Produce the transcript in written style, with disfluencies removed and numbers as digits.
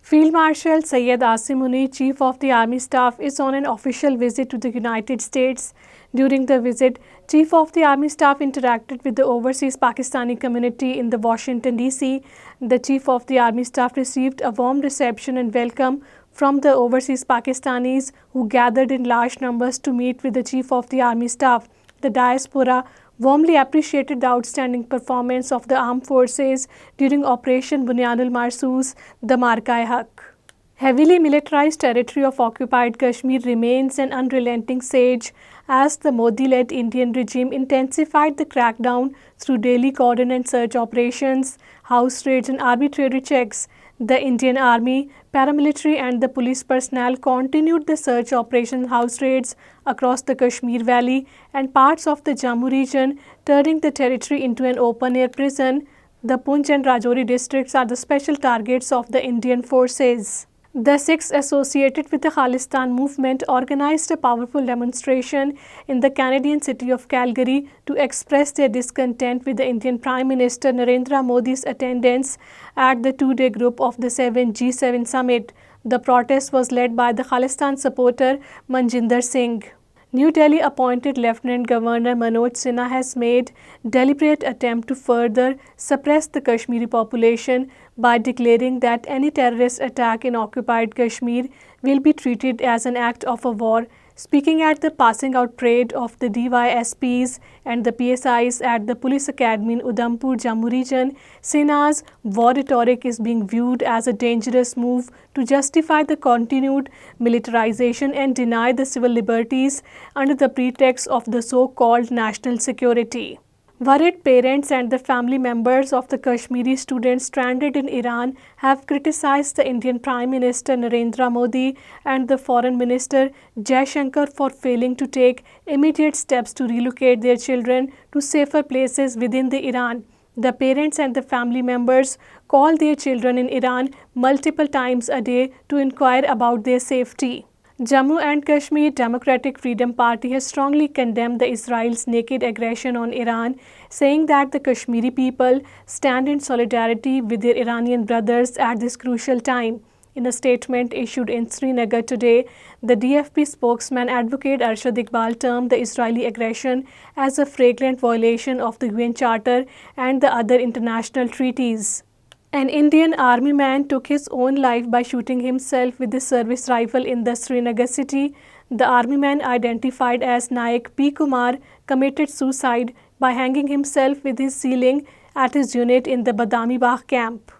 Field Marshal Syed Asim Munir, Chief of the Army Staff, is on an official visit to the United States. During the visit, Chief of the Army Staff interacted with the overseas Pakistani community in the Washington, D.C. The Chief of the Army Staff received a warm reception and welcome from the overseas Pakistanis who gathered in large numbers to meet with the Chief of the Army Staff. The diaspora warmly appreciated the outstanding performance of the armed forces during Operation Bunyanul Marsoos, the Marka-e-Haq. Heavily militarized territory of occupied Kashmir remains an unrelenting siege as the Modi-led Indian regime intensified the crackdown through daily cordon and search operations, house raids and arbitrary checks. The Indian Army, paramilitary and the police personnel continued the search operation house raids across the Kashmir Valley and parts of the Jammu region, turning the territory into an open-air prison. The Poonch and Rajouri districts are the special targets of the Indian forces. The Sikhs associated with the Khalistan movement organized a powerful demonstration in the Canadian city of Calgary to express their discontent with the Indian Prime Minister Narendra Modi's attendance at the two-day group of the G7 summit. The protest was led by the Khalistan supporter Manjinder Singh. New Delhi appointed Lieutenant Governor Manoj Sinha has made deliberate attempt to further suppress the Kashmiri population by declaring that any terrorist attack in occupied Kashmir will be treated as an act of a war. Speaking at the passing out parade of the DYSPs and the PSIs at the Police Academy in Udhampur, Jammu region, Sinha's war rhetoric is being viewed as a dangerous move to justify the continued militarization and deny the civil liberties under the pretext of the so-called national security. Worried parents and the family members of the Kashmiri students stranded in Iran have criticized the Indian Prime Minister Narendra Modi and the Foreign Minister Jaishankar for failing to take immediate steps to relocate their children to safer places within the Iran. The parents and the family members call their children in Iran multiple times a day to inquire about their safety. Jammu and Kashmir Democratic Freedom Party has strongly condemned the Israel's naked aggression on Iran, saying that the Kashmiri people stand in solidarity with their Iranian brothers at this crucial time. In a statement issued in Srinagar today, the DFP spokesman Advocate Arshad Iqbal termed the Israeli aggression as a flagrant violation of the UN Charter and the other international treaties. An Indian army man took his own life by shooting himself with his service rifle in the Srinagar city. The army man, identified as Naik P. Kumar, committed suicide by hanging himself with his ceiling at his unit in the Badami Bagh camp.